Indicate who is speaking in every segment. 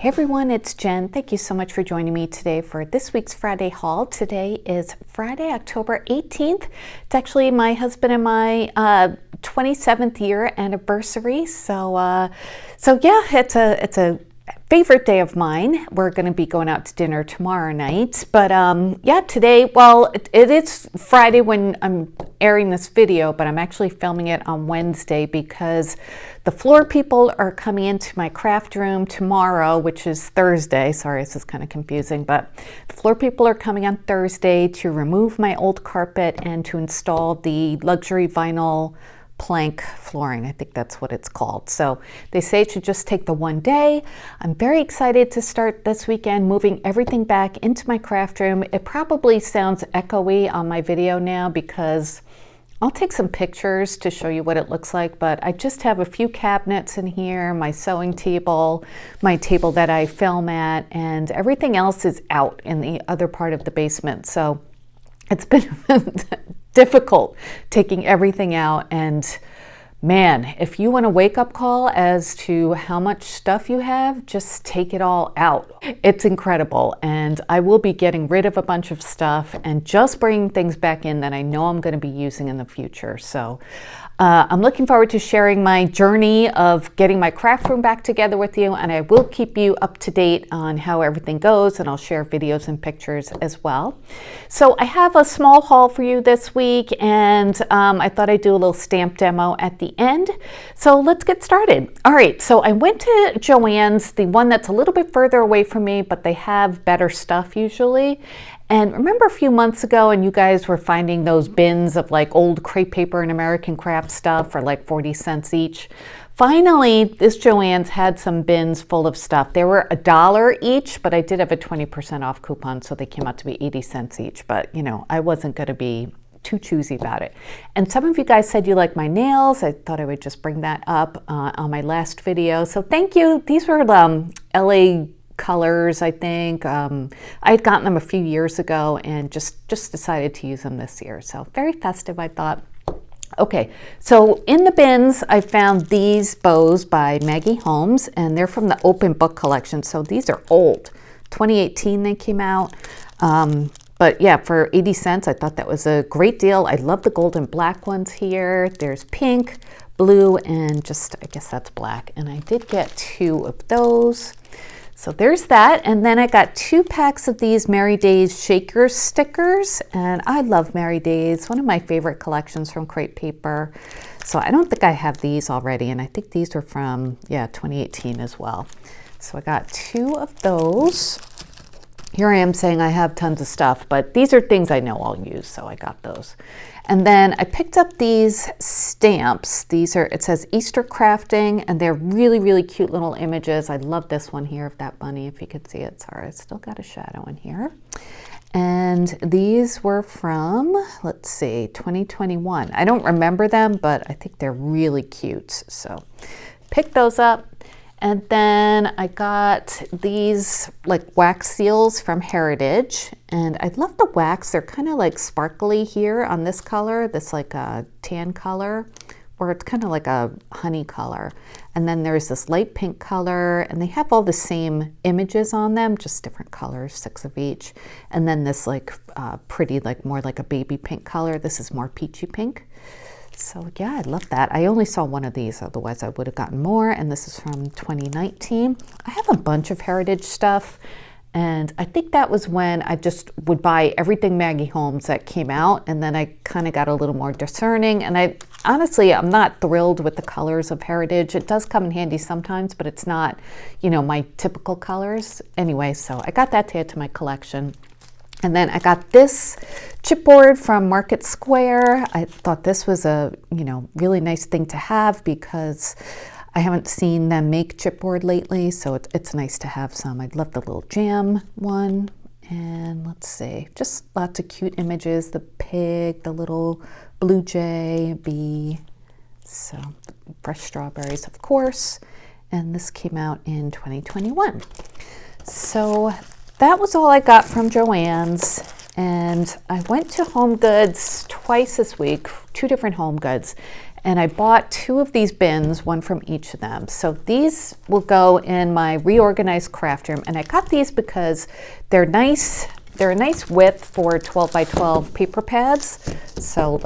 Speaker 1: Hey everyone, it's Jen. Thank you so much for joining me today for this week's Friday haul. Today is Friday, October 18th. It's actually my husband and my 27th year anniversary. So yeah, it's a favorite day of mine. We're going to be going out to dinner tomorrow night. But yeah, today, well, it is Friday when I'm airing this video, but I'm actually filming it on Wednesday because the floor people are coming into my craft room tomorrow, which is Thursday. Sorry, this is kind of confusing, but the floor people are coming on Thursday to remove my old carpet and to install the luxury vinyl plank flooring. I think that's what it's called. So they say it should just take the one day. I'm very excited to start this weekend moving everything back into my craft room. It probably sounds echoey on my video now because I'll take some pictures to show you what it looks like, but I just have a few cabinets in here, my sewing table, my table that I film at, and everything else is out in the other part of the basement. So it's been difficult taking everything out, and man, if you want a wake-up call as to how much stuff you have, just take it all out. It's incredible, and I will be getting rid of a bunch of stuff and just bringing things back in that I know I'm going to be using in the future. So I'm looking forward to sharing my journey of getting my craft room back together with you, and I will keep you up to date on how everything goes, and I'll share videos and pictures as well. So I have a small haul for you this week, and I thought I'd do a little stamp demo at the end. So let's get started. All right, so I went to Joann's, the one that's a little bit further away from me, but they have better stuff usually. And remember a few months ago, and you guys were finding those bins of like old crepe paper and American craft stuff for like 40 cents each. Finally, this Joann's had some bins full of stuff. They were $1 each, but I did have a 20% off coupon, so they came out to be 80 cents each. But you know, I wasn't going to be too choosy about it. And some of you guys said you like my nails. I thought I would just bring that up on my last video. So thank you. These were LA colors, I think. I had gotten them a few years ago and just decided to use them this year. So very festive, I thought. Okay, so in the bins, I found these bows by Maggie Holmes, and they're from the Open Book collection. So these are old. 2018 they came out. But yeah, for 80 cents, I thought that was a great deal. I love the gold and black ones here. There's pink, blue, and just, I guess that's black. And I did get 2 of those. So there's that, and then I got 2 packs of these Merry Days Shaker stickers, and I love Merry Days, one of my favorite collections from crepe paper. So I don't think I have these already, and I think these were from, yeah, 2018 as well. So I got 2 of those. Here I am saying I have tons of stuff, but these are things I know I'll use, so I got those. And then I picked up these stamps. These are, it says Easter Crafting, and they're really, really cute little images. I love this one here of that bunny, if you could see it. Sorry, it's still got a shadow in here. And these were from, let's see, 2021. I don't remember them, but I think they're really cute. So pick those up. And then I got these like wax seals from Heritage, and I love the wax. They're kind of like sparkly here on this color, this like a tan color, or it's kind of like a honey color. And then there's this light pink color, and they have all the same images on them, just different colors, 6 of each. And then this like pretty, like more like a baby pink color. This is more peachy pink. So yeah, I love that. I only saw 1 of these, otherwise I would have gotten more, and this is from 2019. I have a bunch of Heritage stuff, and I think that was when I just would buy everything Maggie Holmes that came out, and then I kind of got a little more discerning, and I honestly, I'm not thrilled with the colors of Heritage. It does come in handy sometimes, but it's not, you know, my typical colors. Anyway, so I got that to add to my collection. And then I got this chipboard from Market Square. I thought this was a, you know, really nice thing to have because I haven't seen them make chipboard lately, so it's nice to have some. I love the little jam one. And let's see, just lots of cute images. The pig, the little blue jay, bee. So fresh strawberries, of course. And this came out in 2021. So that was all I got from Joann's. and I went to Homegoods twice this week, 2 different Homegoods, and I bought 2 of these bins, one from each of them. So these will go in my reorganized craft room, and I got these because they're nice. They're a nice width for 12 by 12 paper pads. So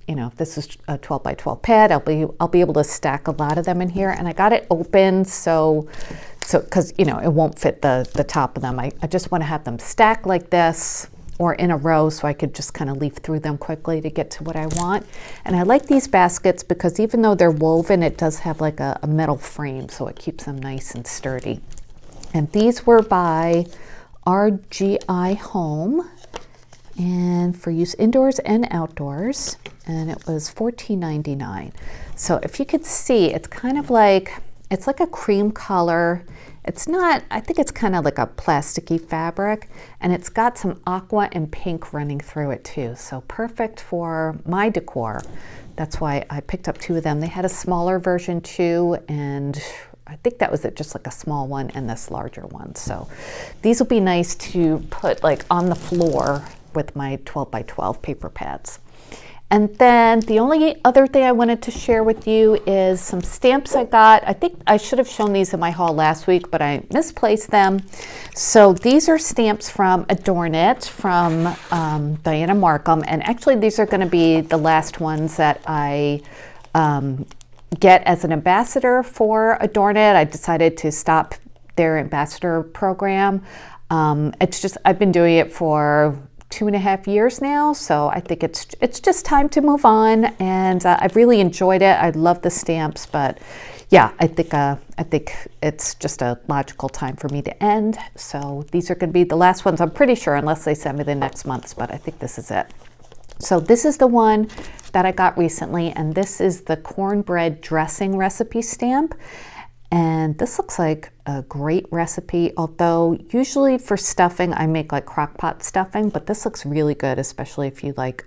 Speaker 1: you know, if this is a 12 by 12 pad, I'll be able to stack a lot of them in here. And I got it open so because you know it won't fit the top of them. I just want to have them stacked like this or in a row so I could just kind of leaf through them quickly to get to what I want. And I like these baskets because even though they're woven, it does have like a metal frame, so it keeps them nice and sturdy. And these were by RGI Home, and for use indoors and outdoors, and it was $14.99. So if you could see, it's kind of like, it's like a cream color. It's not, I think it's kind of like a plasticky fabric, and it's got some aqua and pink running through it too. So perfect for my decor. That's why I picked up 2 of them. They had a smaller version too, and I think that was it, just like a small one and this larger one. So these will be nice to put like on the floor with my 12 by 12 paper pads. And then the only other thing I wanted to share with you is some stamps I got. I think I should have shown these in my haul last week, but I misplaced them. So these are stamps from AdornIt from Diana Markham. And actually these are gonna be the last ones that I get as an ambassador for AdornIt. I decided to stop their ambassador program. It's just, I've been doing it for 2.5 years now, so I think it's just time to move on, and I've really enjoyed it. I love the stamps, but yeah, I think it's just a logical time for me to end. So these are going to be the last ones, I'm pretty sure, unless they send me the next month's, but I think this is it. So this is the one that I got recently, and this is the cornbread dressing recipe stamp. And this looks like a great recipe, although usually for stuffing, I make like crock pot stuffing, but this looks really good, especially if you like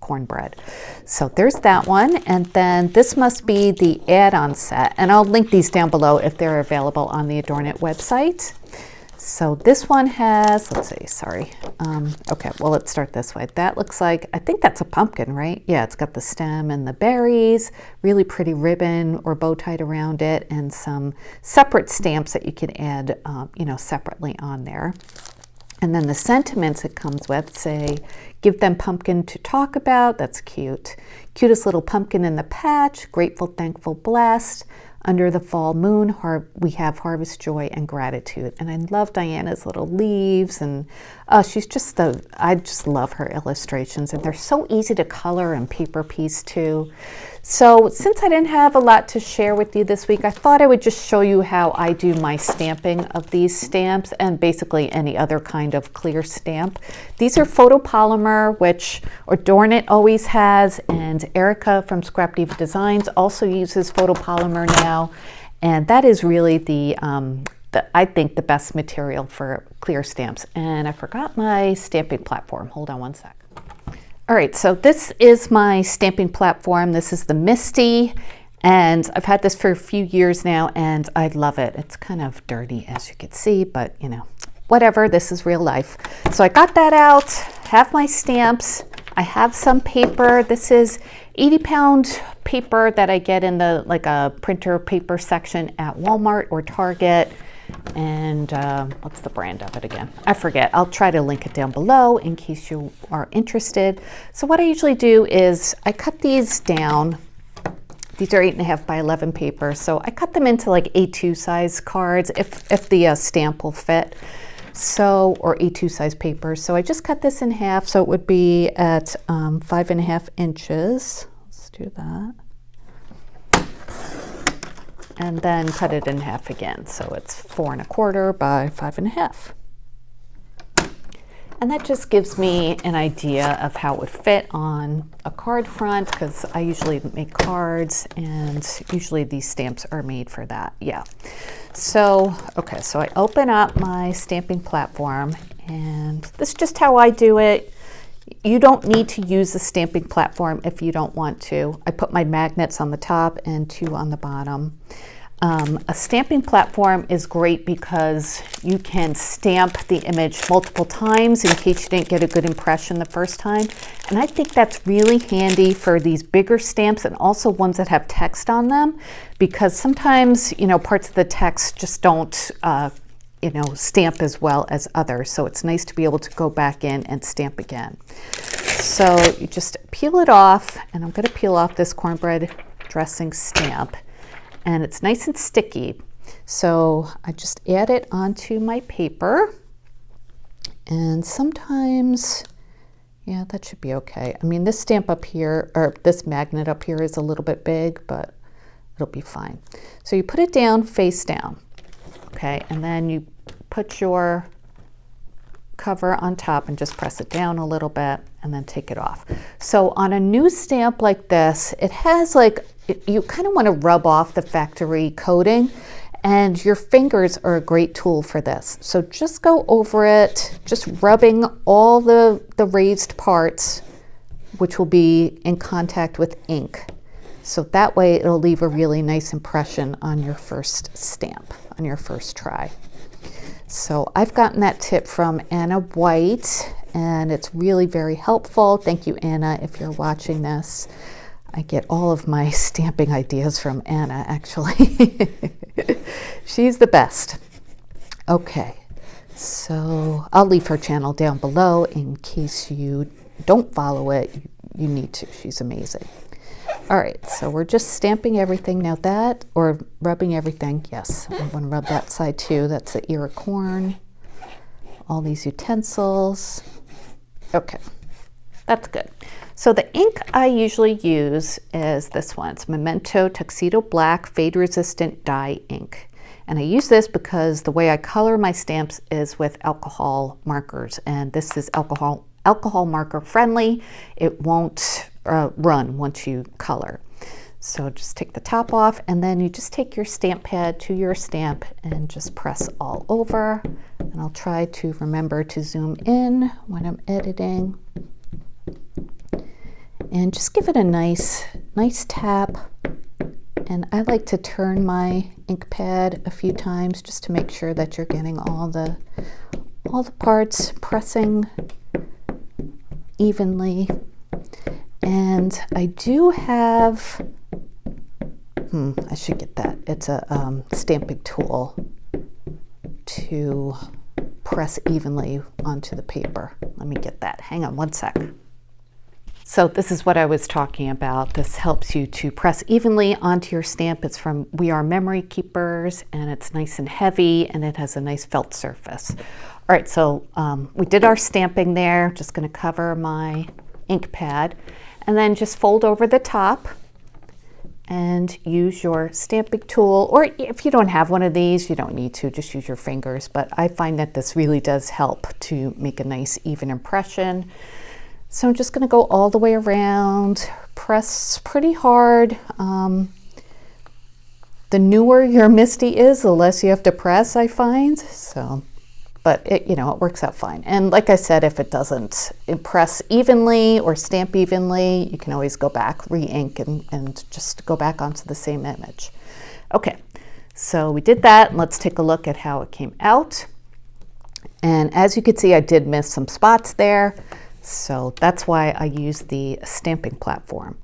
Speaker 1: cornbread. So there's that one. And then this must be the add-on set. And I'll link these down below if they're available on the AdornIt website. So this one has, let's see, sorry. Okay, well, let's start this way. That looks like, I think that's a pumpkin, right? Yeah, it's got the stem and the berries, really pretty ribbon or bow tied around it, and some separate stamps that you can add, you know, separately on there. And then the sentiments it comes with say, give them pumpkin to talk about. That's cute. Cutest little pumpkin in the patch, grateful, thankful, blessed. Under the fall moon, we have harvest joy and gratitude. And I love Diana's little leaves, and she's just I just love her illustrations, and they're so easy to color and paper piece too. So since I didn't have a lot to share with you this week, I thought I would just show you how I do my stamping of these stamps, and basically any other kind of clear stamp. These are photopolymer, which AdornIt always has, and Erica from Scrap Diva Designs also uses photopolymer now, and that is really I think the best material for clear stamps. And I forgot my stamping platform. Hold on one sec. All right, so this is my stamping platform. This is the Misty, and I've had this for a few years now, and I love it. It's kind of dirty, as you can see, but you know, whatever, this is real life. So I got that out, have my stamps. I have some paper. This is 80-pound paper that I get in the like a printer paper section at Walmart or Target. And what's the brand of it again? I forget. I'll try to link it down below in case you are interested. So what I usually do is I cut these down. These are 8.5 by 11 paper. So I cut them into like A2 size cards if the stamp will fit. So, or A2 size paper. So I just cut this in half. So it would be at 5.5 inches. Let's do that. And then cut it in half again. So it's 4.25 by 5.5. And that just gives me an idea of how it would fit on a card front, because I usually make cards, and usually these stamps are made for that. Yeah. So, okay, so I open up my stamping platform, and this is just how I do it. You don't need to use the stamping platform if you don't want to. I put my magnets on the top and 2 on the bottom. A stamping platform is great because you can stamp the image multiple times in case you didn't get a good impression the first time. And I think that's really handy for these bigger stamps and also ones that have text on them, because sometimes, you know, parts of the text just don't, you know, stamp as well as others. So it's nice to be able to go back in and stamp again. So you just peel it off, and I'm going to peel off this cornbread dressing stamp. And it's nice and sticky, so I just add it onto my paper, and sometimes, yeah, that should be okay. I mean, this stamp up here, or this magnet up here, is a little bit big, but it'll be fine. So you put it down face down, okay, and then you put your cover on top and just press it down a little bit and then take it off. So on a new stamp like this, it has like, you kind of want to rub off the factory coating, and your fingers are a great tool for this. So just go over it, just rubbing all the raised parts, which will be in contact with ink. So that way it'll leave a really nice impression on your first stamp, on your first try. So I've gotten that tip from Anna White, and it's really very helpful. Thank you, Anna, if you're watching this. I get all of my stamping ideas from Anna, actually. She's the best. Okay, so I'll leave her channel down below in case you don't follow it. You need to. She's amazing. All right, so we're just stamping everything now, that, or rubbing everything. Yes, I want to rub that side too. That's the ear of corn, all these utensils. Okay, that's good. So the ink I usually use is this one. It's Memento Tuxedo Black Fade Resistant Dye Ink. And I use this because the way I color my stamps is with alcohol markers, and this is alcohol marker friendly. It won't run once you color. So just take the top off, and then you just take your stamp pad to your stamp and just press all over. And I'll try to remember to zoom in when I'm editing. And just give it a nice tap. And I like to turn my ink pad a few times just to make sure that you're getting all the parts pressing evenly. And I do have, I should get that. It's a stamping tool to press evenly onto the paper. Let me get that. Hang on one sec. So this is what I was talking about. This helps you to press evenly onto your stamp. It's from We Are Memory Keepers, and it's nice and heavy, and it has a nice felt surface. All right, so we did our stamping there. Just going to cover my ink pad, and then just fold over the top and use your stamping tool, or if you don't have one of these, you don't need to, just use your fingers. But I find that this really does help to make a nice even impression. So I'm just going to go all the way around, press pretty hard. The newer your MISTI is, the less you have to press, I find. So, but it works out fine. And like I said, if it doesn't impress evenly or stamp evenly, you can always go back, re-ink, and just go back onto the same image. Okay, so we did that. Let's take a look at how it came out. And as you can see, I did miss some spots there. So that's why I use the stamping platform,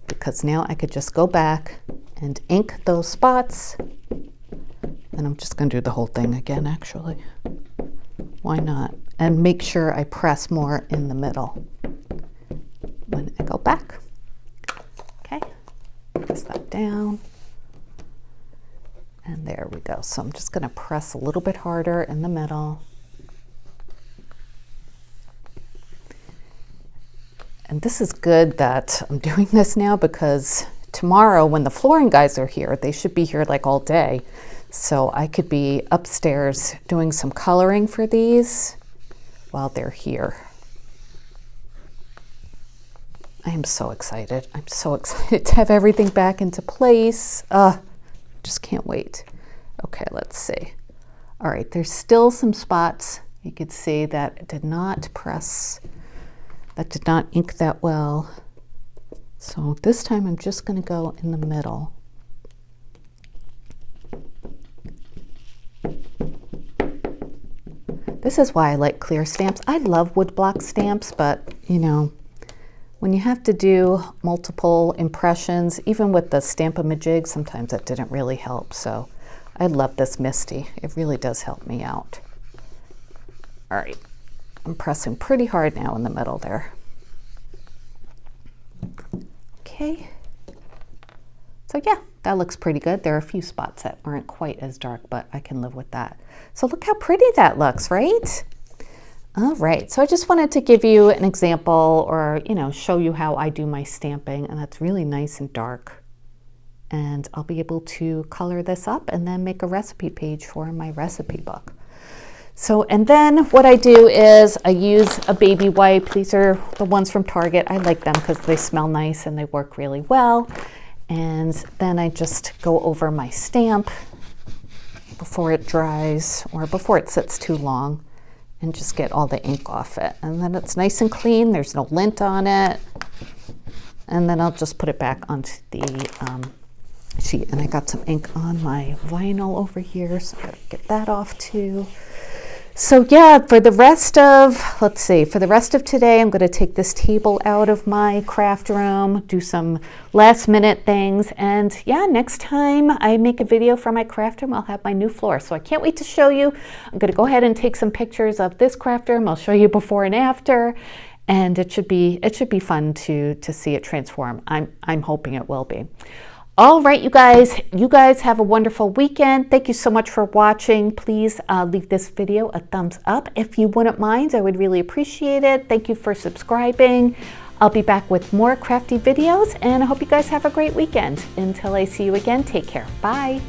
Speaker 1: because now I could just go back and ink those spots. And I'm just going to do the whole thing again, actually. Why not? And make sure I press more in the middle when I go back. Okay, press that down. And there we go. So I'm just going to press a little bit harder in the middle. And this is good that I'm doing this now, because tomorrow when the flooring guys are here, they should be here like all day. So I could be upstairs doing some coloring for these while they're here. I am so excited. I'm so excited to have everything back into place. Just can't wait. Okay, let's see. All right, there's still some spots you could see that did not press, that did not ink that well. So this time I'm just going to go in the middle. This is why I like clear stamps. I love woodblock stamps, but you know, when you have to do multiple impressions, even with the Stamp-A-Majig, sometimes that didn't really help. So I love this Misty. It really does help me out. All right, I'm pressing pretty hard now in the middle there. Okay. So yeah, that looks pretty good. There are a few spots that aren't quite as dark, but I can live with that. So look how pretty that looks, right? All right, so I just wanted to give you an example, or you know, show you how I do my stamping, and that's really nice and dark. And I'll be able to color this up and then make a recipe page for my recipe book. So, and then what I do is I use a baby wipe. These are the ones from Target. I like them because they smell nice and they work really well. And then I just go over my stamp before it dries or before it sits too long, and just get all the ink off it. And then it's nice and clean. There's no lint on it. And then I'll just put it back onto the sheet. And I got some ink on my vinyl over here, so I gotta get that off too. So yeah, for the rest of, let's see, for the rest of today, I'm gonna take this table out of my craft room, do some last minute things. And yeah, next time I make a video for my craft room, I'll have my new floor. So I can't wait to show you. I'm gonna go ahead and take some pictures of this craft room. I'll show you before and after. And it should be fun to see it transform. I'm hoping it will be. All right, you guys have a wonderful weekend. Thank you so much for watching. Please leave this video a thumbs up if you wouldn't mind. I would really appreciate it. Thank you for subscribing. I'll be back with more crafty videos, and I hope you guys have a great weekend. Until I see you again, take care. Bye.